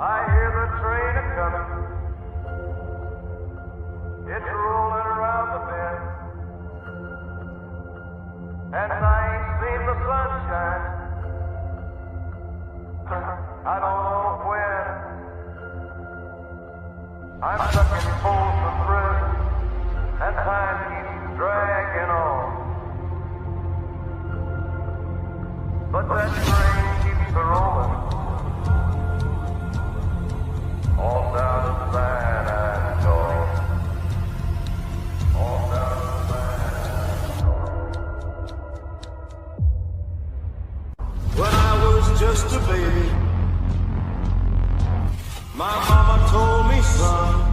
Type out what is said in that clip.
I hear the train a-coming. It's rolling around the bend. And I ain't seen the sunshine. I don't know when. I'm stuck in Folsom Prison, and time keeps dragging on. But that train keeps a-rolling. All down to San Antonio. All down to San Antonio. When I was just a baby, my mama told me, son,